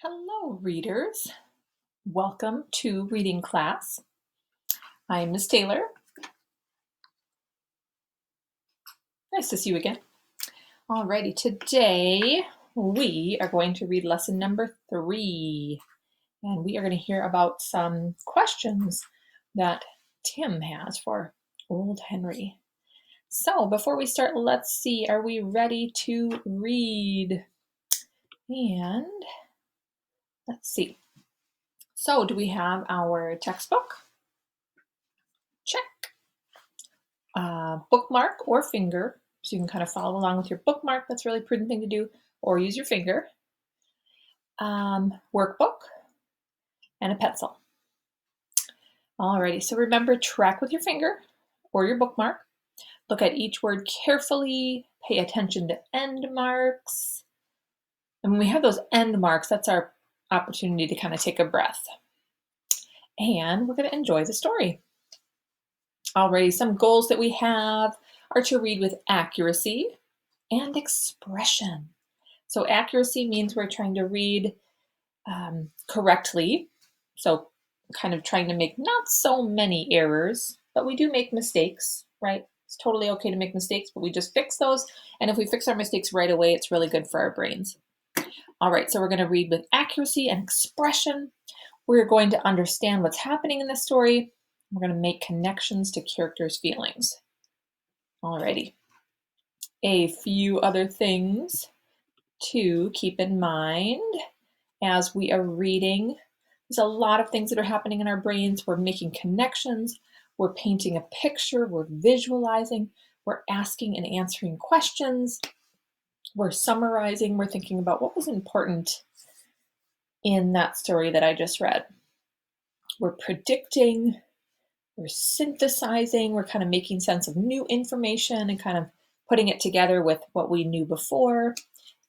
Hello, readers. Welcome to reading class. I'm Miss Taylor. Nice to see you again. Alrighty, today we are going to read lesson number 3, and we are going to hear about some questions that Tim has for Old Henry. So before we start, let's see, are we ready to read? And let's see. So do we have our textbook? Check. Bookmark or finger, so you can kind of follow along with your bookmark. That's a really prudent thing to do, or use your finger. Workbook and a pencil. Alrighty, so remember, track with your finger or your bookmark. Look at each word carefully. Pay attention to end marks. And when we have those end marks, that's our opportunity to kind of take a breath. And we're going to enjoy the story. Alrighty, some goals that we have are to read with accuracy and expression. So accuracy means we're trying to read correctly. So kind of trying to make not so many errors, but we do make mistakes, right? It's totally okay to make mistakes, but we just fix those. And if we fix our mistakes right away, it's really good for our brains. All right, so we're going to read with accuracy and expression. We're going to understand what's happening in the story. We're going to make connections to characters' feelings. Alrighty. A few other things to keep in mind as we are reading. There's a lot of things that are happening in our brains. We're making connections. We're painting a picture. We're visualizing. We're asking and answering questions. We're summarizing. We're thinking about what was important in that story that I just read. We're predicting. We're synthesizing. We're kind of making sense of new information and kind of putting it together with what we knew before.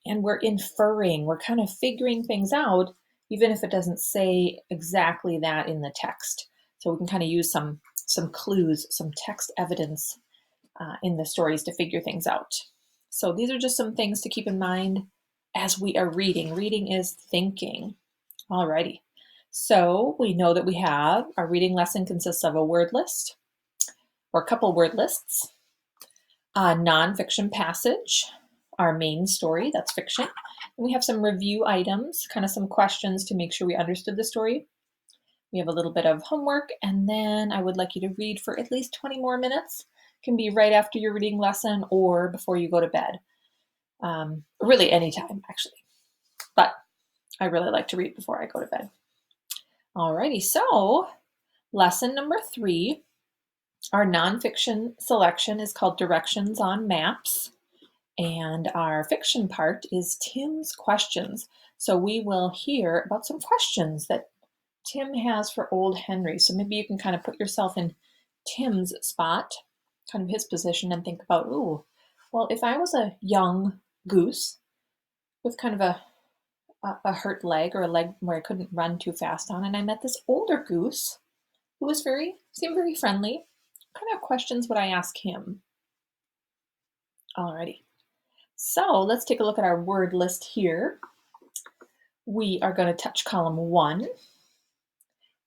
And we're inferring. We're kind of figuring things out, even if it doesn't say exactly that in the text. So we can kind of use some clues, some text evidence in the stories to figure things out. So these are just some things to keep in mind as we are reading. Reading is thinking. Alrighty. So we know that we have our reading lesson consists of a word list or a couple word lists, a nonfiction passage, our main story, that's fiction. And we have some review items, kind of some questions to make sure we understood the story. We have a little bit of homework, and then I would like you to read for at least 20 more minutes. It can be right after your reading lesson or before you go to bed. Really anytime, actually. But I really like to read before I go to bed. Alrighty, so lesson number 3, our nonfiction selection is called Directions on Maps. And our fiction part is Tim's questions. So we will hear about some questions that Tim has for Old Henry. So maybe you can kind of put yourself in Tim's spot, kind of his position, and think about, ooh, well, if I was a young goose with kind of a hurt leg or a leg where I couldn't run too fast on, and I met this older goose who was seemed very friendly, what kind of questions would I ask him? Alrighty. So let's take a look at our word list here. We are going to touch column 1.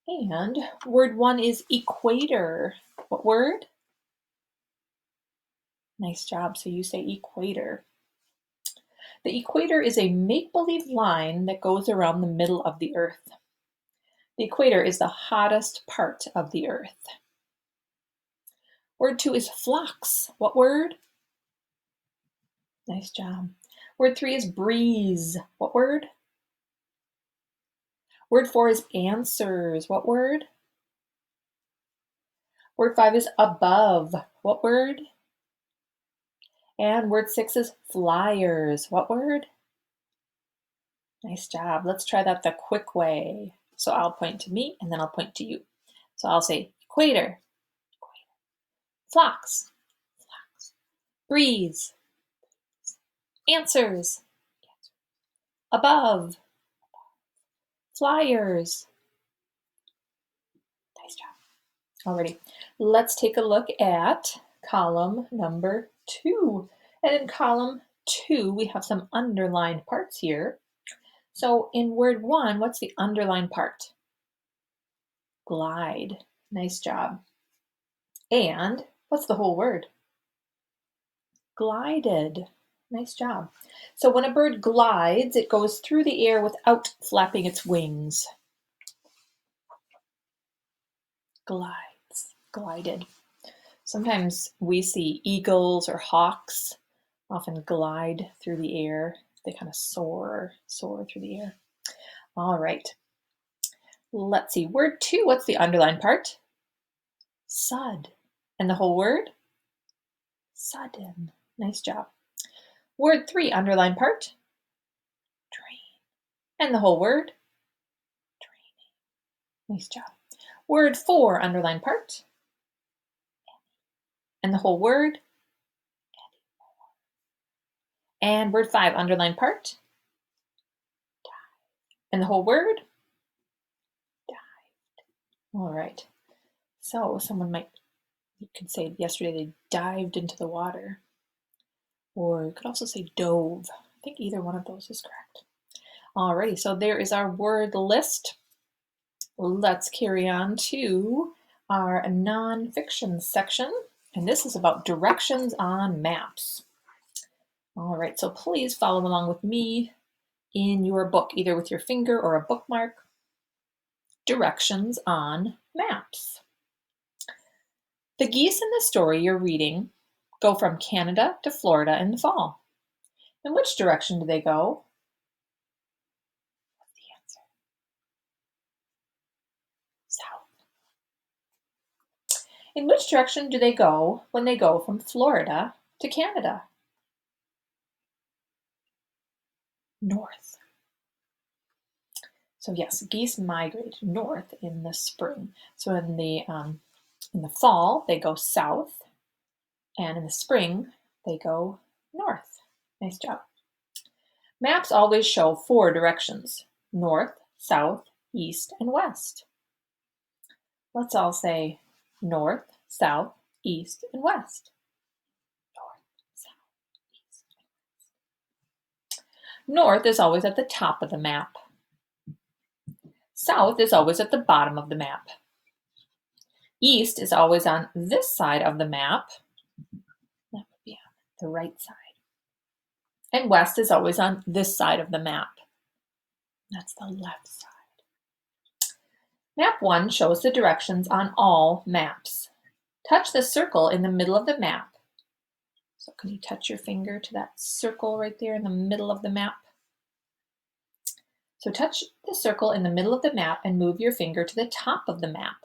And word 1 is equator. What word? Nice job. So you say equator. The equator is a make-believe line that goes around the middle of the earth. The equator is the hottest part of the earth. Word 2 is flocks. What word? Nice job. Word 3 is breeze. What word? Word 4 is answers. What word? Word 5 is above. What word? And word 6 is flyers. What word? Nice job. Let's try that the quick way. So I'll point to me and then I'll point to you. So I'll say equator, flocks, breeze, answers, above, flyers. Nice job. Alrighty, let's take a look at column number 2. And in column 2, we have some underlined parts here. So in word 1, what's the underlined part? Glide. Nice job. And what's the whole word? Glided. Nice job. So when a bird glides, it goes through the air without flapping its wings. Glides. Glided. Sometimes we see eagles or hawks often glide through the air. They kind of soar through the air. All right. Let's see. Word 2, what's the underlined part? Sud. And the whole word? Sudden. Nice job. Word 3, underlined part? Drain. And the whole word? Draining. Nice job. Word 4, underlined part? And the whole word? And word 5, underlined part? And the whole word? Dived. All right. So you could say yesterday they dived into the water. Or you could also say dove. I think either one of those is correct. Alrighty, so there is our word list. Let's carry on to our nonfiction section. And this is about directions on maps. All right, so please follow along with me in your book, either with your finger or a bookmark. Directions on maps. The geese in the story you're reading go from Canada to Florida in the fall. In which direction do they go? What's the answer? South. In which direction do they go when they go from Florida to Canada? North. So yes, geese migrate north in the spring. So in the fall they go south, and in the spring they go north. Nice job. Maps always show 4 directions: north, south, east, and west. Let's all say north, south, east, and west. North, south, east, and west. North is always at the top of the map. South is always at the bottom of the map. East is always on this side of the map. That would be on the right side. And west is always on this side of the map. That's the left side. Map 1 shows the directions on all maps. Touch the circle in the middle of the map. So can you touch your finger to that circle right there in the middle of the map? So touch the circle in the middle of the map and move your finger to the top of the map.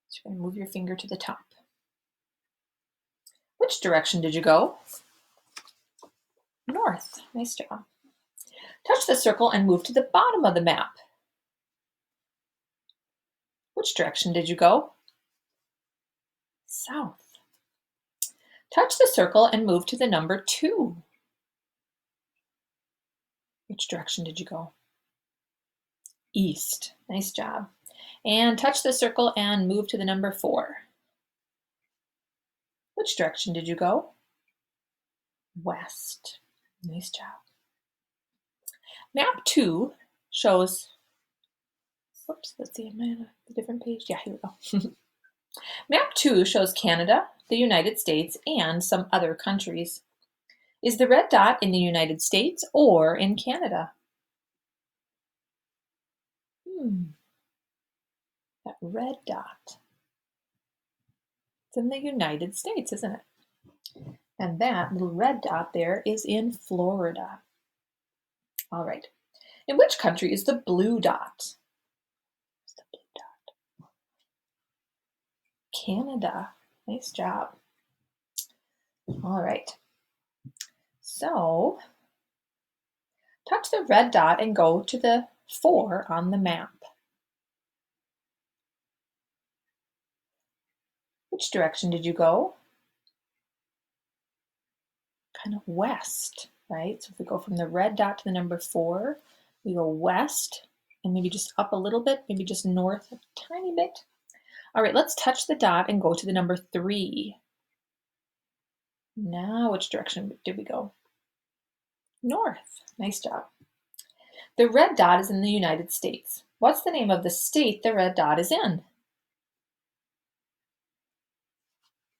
So you're going to move your finger to the top. Which direction did you go? North. Nice job. Touch the circle and move to the bottom of the map. Which direction did you go? South. Touch the circle and move to the number 2. Which direction did you go? East. Nice job. And touch the circle and move to the number 4. Which direction did you go? West. Nice job. Map 2 shows, let's see, am I on a different page? Yeah, here we go. Map 2 shows Canada, the United States, and some other countries. Is the red dot in the United States or in Canada? That red dot. It's in the United States, isn't it? And that little red dot there is in Florida. All right. In which country is the blue dot? Where's the blue dot? Canada. Nice job. All right. So touch the red dot and go to the 4 on the map. Which direction did you go? Kind of west, right? So if we go from the red dot to the number 4, we go west and maybe just up a little bit, maybe just north a tiny bit. All right, let's touch the dot and go to the number 3. Now, which direction did we go? North. Nice job. The red dot is in the United States. What's the name of the state the red dot is in?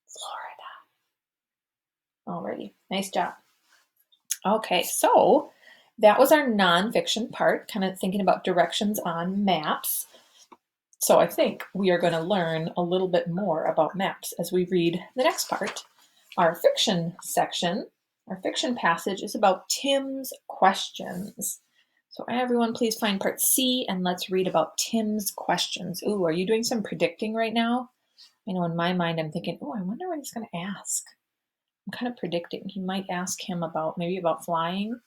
Florida. Alrighty, nice job. Okay, so that was our nonfiction part, kind of thinking about directions on maps. So I think we are going to learn a little bit more about maps as we read the next part. Our fiction section, our fiction passage is about Tim's questions. So everyone please find part C and let's read about Tim's questions. Ooh, are you doing some predicting right now? I know in my mind I'm thinking, oh, I wonder what he's going to ask. I'm kind of predicting. He might ask him about maybe about flying,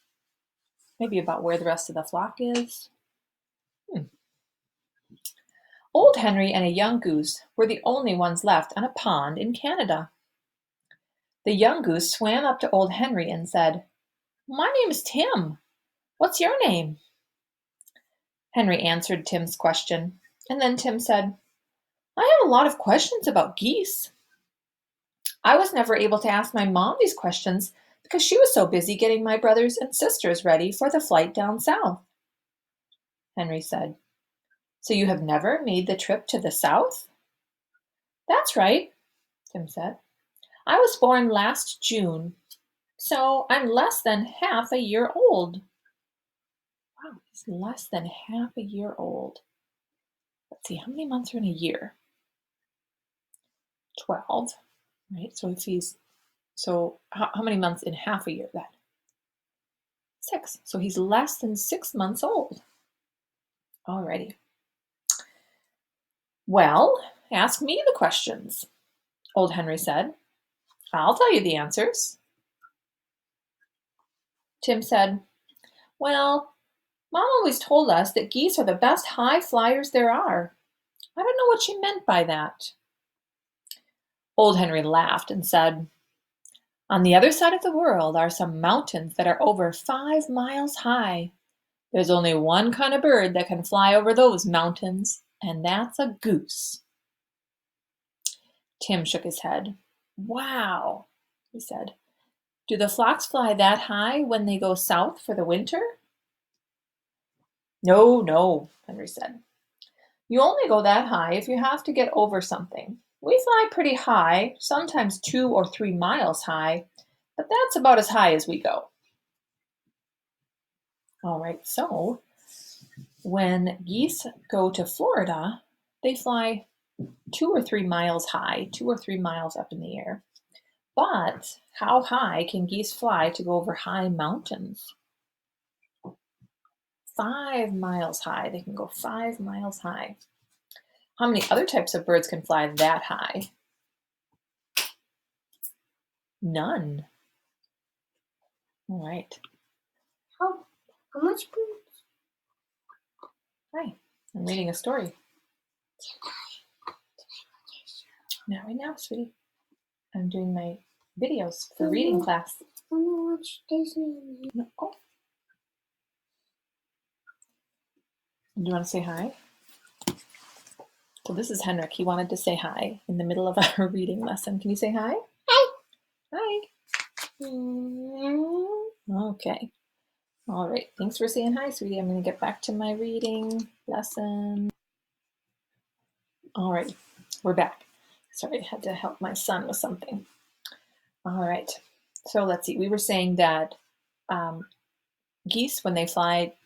maybe about where the rest of the flock is. Old Henry and a young goose were the only ones left on a pond in Canada. The young goose swam up to old Henry and said, "My name is Tim. What's your name?" Henry answered Tim's question, and then Tim said, "I have a lot of questions about geese. I was never able to ask my mom these questions because she was so busy getting my brothers and sisters ready for the flight down south." Henry said, "So you have never made the trip to the south?" "That's right," Tim said. "I was born last June, so I'm less than half a year old." Wow, he's less than half a year old. Let's see, how many months are in a year? 12, right? So how many months in half a year then? 6. So he's less than 6 months old. Alrighty. "Well, ask me the questions," old Henry said. "I'll tell you the answers." Tim said, "Well, Mom always told us that geese are the best high flyers there are. I don't know what she meant by that." Old Henry laughed and said, "On the other side of the world are some mountains that are over 5 miles high. There's only one kind of bird that can fly over those mountains, and that's a goose." Tim shook his head. "Wow," he said. "Do the flocks fly that high when they go south for the winter?" "No, no," Henry said. "You only go that high if you have to get over something. We fly pretty high, sometimes 2 or 3 miles high, but that's about as high as we go." All right, so when geese go to Florida, they fly 2 or 3 miles high, 2 or 3 miles up in the air. But how high can geese fly to go over high mountains? 5 miles high. They can go 5 miles high. How many other types of birds can fly that high? None. All right. How much birds? Hi. I'm reading a story. Not right now, sweetie. I'm doing my videos for reading class. I want to watch Disney. Oh. Do you want to say hi? So this is Henrik. He wanted to say hi in the middle of our reading lesson. Can you say hi? Hi. Hi. Okay. All right. Thanks for saying hi, sweetie. I'm going to get back to my reading lesson. All right. We're back. Sorry, I had to help my son with something. All right. So let's see. We were saying that geese, when they fly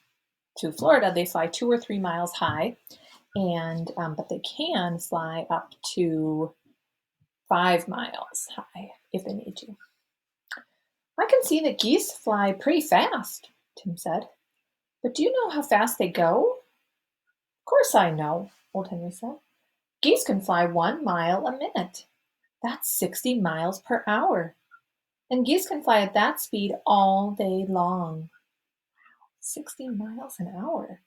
to Florida, they fly 2 or 3 miles high, and but they can fly up to 5 miles high if they need to. "I can see that geese fly pretty fast," Tim said. "But do you know how fast they go?" "Of course I know," old Henry said. "Geese can fly 1 mile a minute. That's 60 miles per hour. And geese can fly at that speed all day long. 60 miles an hour.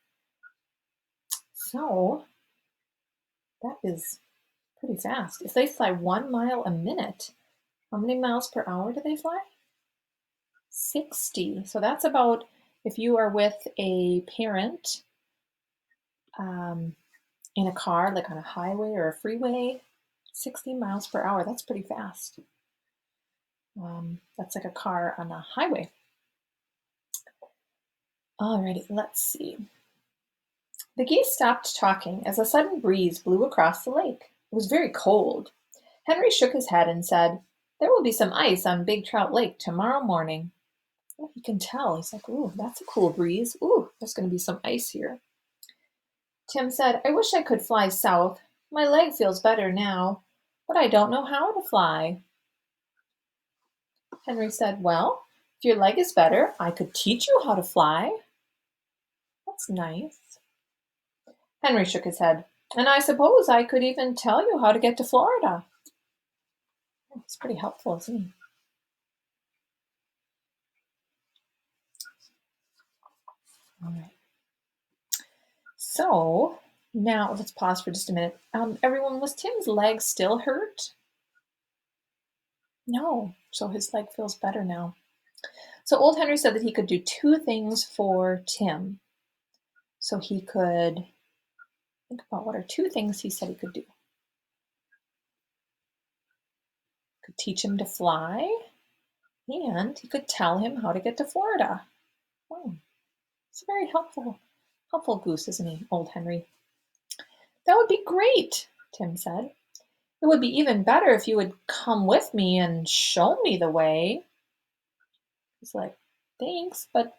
So that is pretty fast. If they fly 1 mile a minute, how many miles per hour do they fly? 60. So that's about, if you are with a parent in a car, like on a highway or a freeway, 60 miles per hour. That's pretty fast. That's like a car on a highway. Alrighty, let's see. The geese stopped talking as a sudden breeze blew across the lake. It was very cold. Henry shook his head and said, "There will be some ice on Big Trout Lake tomorrow morning." Oh, he can tell. He's like, "Ooh, that's a cool breeze. Ooh, there's going to be some ice here." Tim said, "I wish I could fly south. My leg feels better now, but I don't know how to fly." Henry said, "Well, if your leg is better, I could teach you how to fly." That's nice. Henry shook his head. "And I suppose I could even tell you how to get to Florida." It's pretty helpful, isn't he? All right. So now let's pause for just a minute. Everyone, was Tim's leg still hurt? No. So his leg feels better now. So old Henry said that he could do two things for Tim. So he could think about what are two things he said he could do. Could teach him to fly, and he could tell him how to get to Florida. Oh, it's a very helpful goose, isn't he, old Henry? That would be great, Tim said. It would be even better if you would come with me and show me the way. He's like, "Thanks, but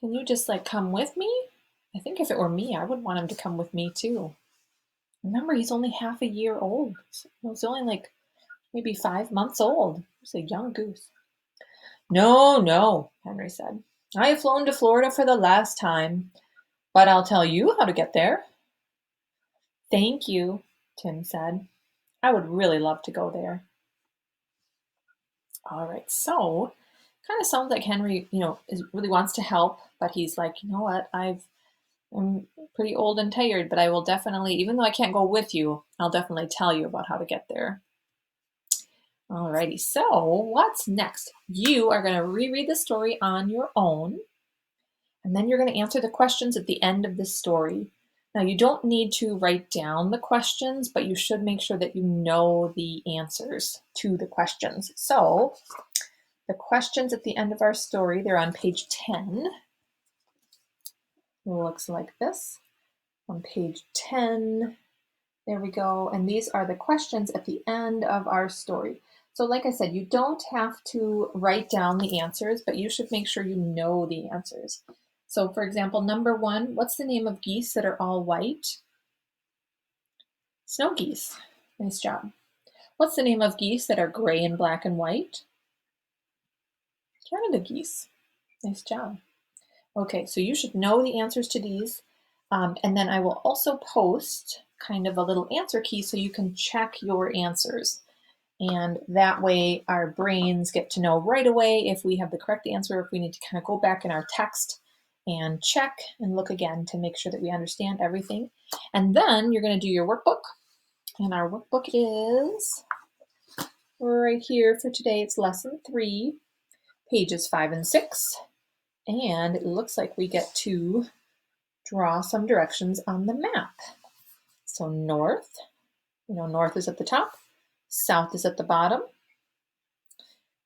can you just come with me?" I think if it were me, I would want him to come with me too. Remember, he's only half a year old. He's only maybe 5 months old. He's a young goose. "No, no," Henry said. "I have flown to Florida for the last time, but I'll tell you how to get there." "Thank you," Tim said. "I would really love to go there." All right, so kind of sounds like Henry, really wants to help, but he's like, "You know what? I'm pretty old and tired, but I will definitely, even though I can't go with you, I'll definitely tell you about how to get there." Alrighty, so what's next? You are going to reread the story on your own, and then you're going to answer the questions at the end of the story. Now, you don't need to write down the questions, but you should make sure that you know the answers to the questions. So, the questions at the end of our story, they're on page 10. It looks like this. On page 10, there we go. And these are the questions at the end of our story. So like I said, you don't have to write down the answers, but you should make sure you know the answers. So for example, number 1, what's the name of geese that are all white? Snow geese. Nice job. What's the name of geese that are gray and black and white? Canada geese. Nice job. Okay, so you should know the answers to these. And then I will also post kind of a little answer key so you can check your answers. And that way our brains get to know right away if we have the correct answer, if we need to kind of go back in our text and check and look again to make sure that we understand everything. And then you're going to do your workbook. And our workbook is right here for today. It's lesson 3, pages 5 and 6. And it looks like we get to draw some directions on the map. So north, north is at the top, south is at the bottom,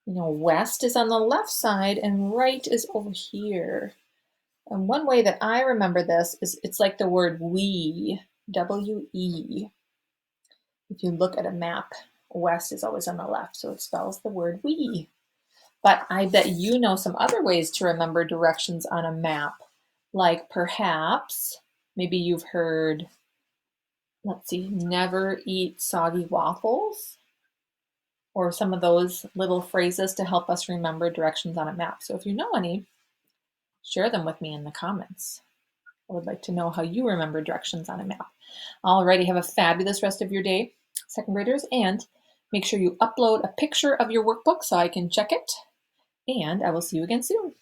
west is on the left side, and right is over here. And one way that I remember this is it's like the word we, W-E. If you look at a map, west is always on the left, so it spells the word we. But I bet you know some other ways to remember directions on a map. Like perhaps, maybe you've heard, let's see, never eat soggy waffles, or some of those little phrases to help us remember directions on a map. So if you know any, share them with me in the comments. I would like to know how you remember directions on a map. Alrighty, have a fabulous rest of your day, second graders, and make sure you upload a picture of your workbook so I can check it. And I will see you again soon.